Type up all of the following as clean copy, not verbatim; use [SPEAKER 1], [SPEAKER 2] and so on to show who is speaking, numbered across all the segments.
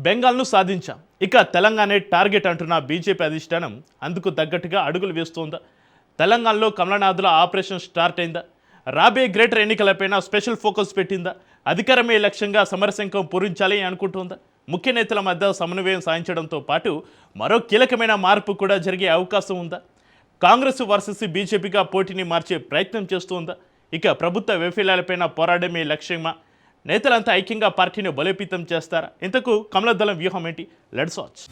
[SPEAKER 1] బెంగాల్ను సాధించాం. ఇక తెలంగాణే టార్గెట్ అంటున్న బీజేపీ అధిష్టానం అందుకు తగ్గట్టుగా అడుగులు వేస్తోందా? తెలంగాణలో కమలనాథుల ఆపరేషన్ స్టార్ట్ అయిందా? రాబోయే గ్రేటర్ ఎన్నికలపైన స్పెషల్ ఫోకస్ పెట్టిందా? అధికారమే లక్ష్యంగా సమరశంఖం పూరించాలి అనుకుంటోందా? ముఖ్య నేతల మధ్య సమన్వయం సాధించడంతో పాటు మరో కీలకమైన మార్పు కూడా జరిగే అవకాశం ఉందా? కాంగ్రెస్ వర్సెస్ బీజేపీగా పోటీని మార్చే ప్రయత్నం చేస్తోందా? ఇక ప్రభుత్వ వైఫల్యాలపైన పోరాడమే లక్ష్యమా? నేతలంతా ఐక్యంగా పార్టీని బలోపేతం చేస్తారా? ఇంతకు కమలదళం వ్యూహం ఏంటి? Let's watch.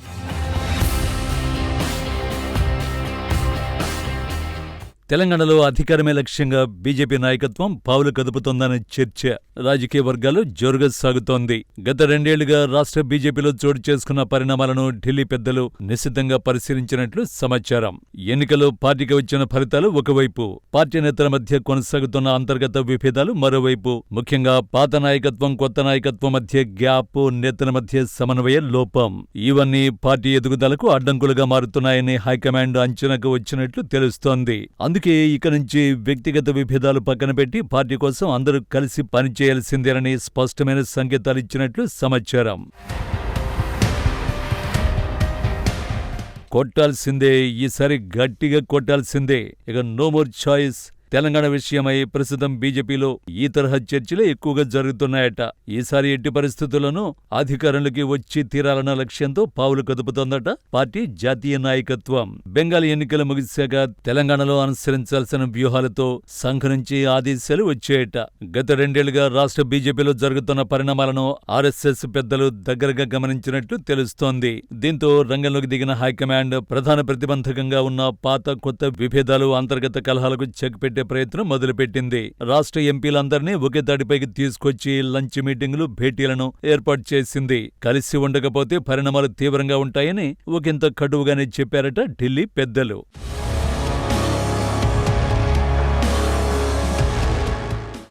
[SPEAKER 2] తెలంగాణలో అధికారమే లక్ష్యంగా బీజేపీ నాయకత్వం పావులు కదుపుతోందనే చర్చ రాజకీయ వర్గాల్లో జోరుగా సాగుతోంది. గత 2 ఏళ్లుగా రాష్ట్ర బీజేపీలో చోటు చేసుకున్న పరిణామాలను ఢిల్లీ పెద్దలు నిశితంగా పరిశీలించినట్లు సమాచారం. ఎన్నికల్లో పార్టీకి వచ్చిన ఫలితాలు ఒకవైపు, పార్టీ నేతల మధ్య కొనసాగుతున్న అంతర్గత విభేదాలు మరోవైపు, ముఖ్యంగా పాత నాయకత్వం కొత్త నాయకత్వం మధ్య గ్యాప్, నేతల మధ్య సమన్వయ లోపం, ఇవన్నీ పార్టీ ఎదుగుదలకు అడ్డంకులుగా మారుతున్నాయని హైకమాండ్ అంచనాకు వచ్చినట్లు తెలుస్తోంది. అందుకే ఇక నుంచి వ్యక్తిగత విభేదాలు పక్కన పెట్టి పార్టీ కోసం అందరూ కలిసి పనిచేయాల్సిందేనని స్పష్టమైన సంకేతాలిచ్చినట్లు సమాచారం. కొట్టాల్సిందే, ఈసారి గట్టిగా కొట్టాల్సిందే, ఇక నో మోర్ చాయిస్. తెలంగాణ విషయమై ప్రస్తుతం బీజేపీలో ఈ తరహా చర్చలే ఎక్కువగా జరుగుతున్నాయట. ఈసారి ఎట్టి పరిస్థితుల్లోనూ అధికారంలోకి వచ్చి తీరాలన్న లక్ష్యంతో పావులు కదుపుతోందట పార్టీ జాతీయ నాయకత్వం. బెంగాల్ ఎన్నికలు ముగిశాక తెలంగాణలో అనుసరించాల్సిన వ్యూహాలతో సంఘం నుంచి ఆదేశాలు వచ్చాయట. గత 2 ఏళ్లుగా రాష్ట్ర బీజేపీలో జరుగుతున్న పరిణామాలను ఆర్ఎస్ఎస్ పెద్దలు దగ్గరగా గమనించినట్లు తెలుస్తోంది. దీంతో రంగంలోకి దిగిన హైకమాండ్ ప్రధాన ప్రతిబంధకంగా ఉన్న పాత కొత్త విభేదాలు, అంతర్గత కలహాలకు చెక్ పెట్టే ప్రయత్నం మొదలుపెట్టింది. రాష్ట్ర ఎంపీలందరినీ ఒకే తాటిపైకి తీసుకొచ్చి లంచ్ మీటింగులు, భేటీలను ఏర్పాటు చేసింది. కలిసి ఉండకపోతే పరిణామాలు తీవ్రంగా ఉంటాయని ఒకంత కటువుగానే చెప్పారట ఢిల్లీ పెద్దలు.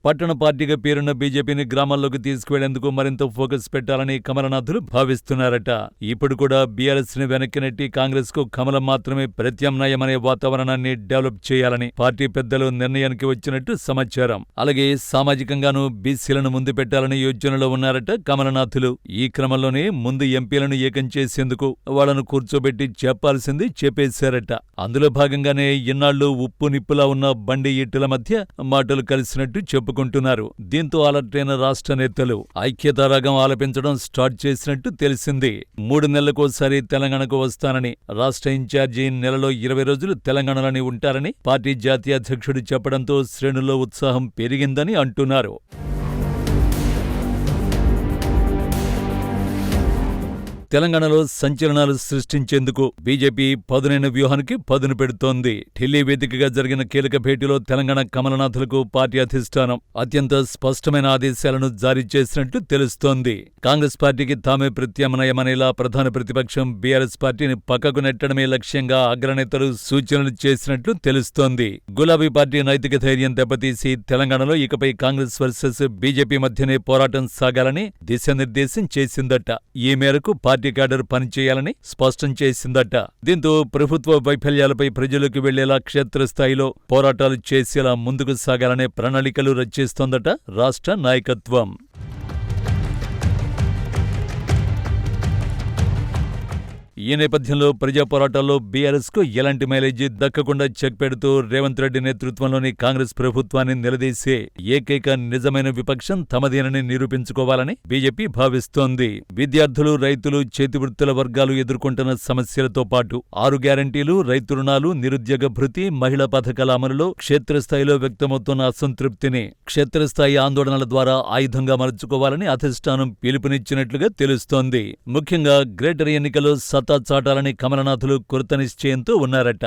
[SPEAKER 2] పట్టణ పార్టీగా పేరున్న బీజేపీని గ్రామాల్లోకి తీసుకువెళ్లేందుకు మరింత ఫోకస్ పెట్టాలని కమలనాథులు భావిస్తున్నారట. ఇప్పుడు కూడా బీఆర్ఎస్ ని వెనక్కి నెట్టి కాంగ్రెస్ కు కమలం మాత్రమే ప్రత్యామ్నాయమనే వాతావరణాన్ని డెవలప్ చేయాలని పార్టీ పెద్దలు నిర్ణయానికి వచ్చినట్టు సమాచారం. అలాగే సామాజికంగానూ బీసీలను ముందు పెట్టాలని యోచనలో ఉన్నారట కమలనాథులు. ఈ క్రమంలోనే ముందు ఎంపీలను ఏకం చేసేందుకు వాళ్లను కూర్చోబెట్టి చెప్పాల్సింది చెప్పేశారట. అందులో భాగంగానే ఇన్నాళ్లు ఉప్పు నిప్పులా ఉన్న బండి ఈటెల మధ్య మాటలు కలిసినట్టు చెప్పుకుంటున్నారు. దీంతో అలర్ట్ అయిన రాష్ట్ర నేతలు ఐక్యతారాగం ఆలపించడం స్టార్ట్ చేసినట్టు తెలిసింది. 3 నెలలకోసారి తెలంగాణకు వస్తానని, రాష్ట్ర ఇన్ఛార్జి నెలలో 20 రోజులు తెలంగాణలోనే ఉంటారని పార్టీ జాతీయ అధ్యక్షుడు చెప్పడంతో శ్రేణుల్లో ఉత్సాహం పెరిగిందని అంటున్నారు. తెలంగాణలో సంచలనాలు సృష్టించేందుకు బీజేపీ పదునైన వ్యూహానికి పదును పెడుతోంది. ఢిల్లీ వేదికగా జరిగిన కీలక భేటీలో తెలంగాణ కమలనాథులకు పార్టీ అధిష్టానం అత్యంత స్పష్టమైన ఆదేశాలను జారీ చేసినట్లు తెలుస్తోంది. కాంగ్రెస్ పార్టీకి తామే ప్రత్యామ్నాయమనేలా ప్రధాన ప్రతిపక్షం బీఆర్ఎస్ పార్టీని పక్కకు నెట్టడమే లక్ష్యంగా అగ్రనేతలు సూచనలు చేసినట్లు తెలుస్తోంది. గులాబీ పార్టీ నైతిక ధైర్యం దెబ్బతీసి తెలంగాణలో ఇకపై కాంగ్రెస్ వర్సెస్ బీజేపీ మధ్యనే పోరాటం సాగాలని దిశానిర్దేశం చేసిందట. ఈ మేరకు పార్టీ క్యాడర్ పనిచేయాలని స్పష్టం చేసిందట. దీంతో ప్రభుత్వ వైఫల్యాలపై ప్రజలకు వెళ్లేలా క్షేత్రస్థాయిలో పోరాటాలు చేసేలా ముందుకు సాగాలనే ప్రణాళికలు రచిస్తోందట రాష్ట్ర నాయకత్వం. ఈ నేపథ్యంలో ప్రజా పోరాటాల్లో బీఆర్ఎస్ కు ఎలాంటి మైలేజీ దక్కకుండా చెక్ పెడుతూ రేవంత్ రెడ్డి నేతృత్వంలోని కాంగ్రెస్ ప్రభుత్వాన్ని నిలదీసే ఏకైక నిజమైన విపక్షం తమదేనని నిరూపించుకోవాలని బీజేపీ భావిస్తోంది. విద్యార్థులు, రైతులు, చేతివృత్తుల వర్గాలు ఎదుర్కొంటున్న సమస్యలతో పాటు 6 గ్యారంటీలు, రైతు రుణాలు, నిరుద్యోగ భృతి, మహిళా పథకాల అమలులో క్షేత్రస్థాయిలో వ్యక్తమవుతున్న అసంతృప్తిని క్షేత్రస్థాయి ఆందోళనల ద్వారా ఆయుధంగా మలుచుకోవాలని అధిష్టానం పిలుపునిచ్చినట్లుగా తెలుస్తోంది. ముఖ్యంగా గ్రేటర్ ఎన్నికల్లో సత్తా చాటాలని కమలనాథులు కృత నిశ్చయంతో ఉన్నారట.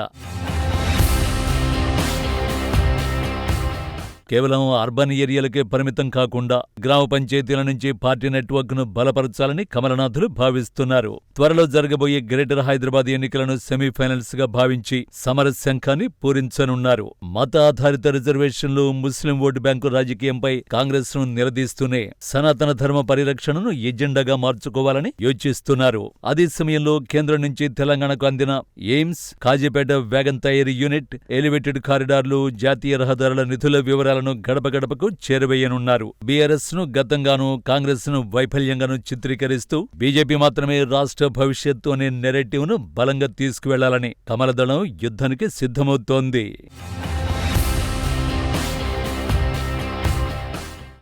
[SPEAKER 2] కేవలం అర్బన్ ఏరియాలకే పరిమితం కాకుండా గ్రామ పంచాయతీల నుంచి పార్టీ నెట్వర్క్ ను బలపరచాలని కమలనాథులు భావిస్తున్నారు. త్వరలో జరగబోయే గ్రేటర్ హైదరాబాద్ ఎన్నికలను సెమీఫైనల్స్ గా భావించి సమరశంఖాన్ని పూరించనున్నారు. మత ఆధారిత రిజర్వేషన్లు, ముస్లిం ఓటు బ్యాంకు రాజకీయంపై కాంగ్రెస్ ను నిలదీస్తూనే సనాతన ధర్మ పరిరక్షణను ఎజెండాగా మార్చుకోవాలని యోచిస్తున్నారు. అదే సమయంలో కేంద్రం నుంచి తెలంగాణకు అందిన ఎయిమ్స్, కాజీపేట వేగం తయారీ యూనిట్, ఎలివేటెడ్ కారిడార్లు, జాతీయ రహదారుల నిధుల వివరాలను విజయాలను గడప గడపకు చేరువేయనున్నారు. బీఆర్ఎస్ ను గతంగానూ కాంగ్రెస్ ను వైఫల్యంగానూ చిత్రీకరిస్తూ బీజేపీ మాత్రమే రాష్ట్ర భవిష్యత్తు అనే నెరేటివ్ ను బలంగా తీసుకువెళ్లాలని కమలదళం యుద్ధానికి సిద్ధమవుతోంది.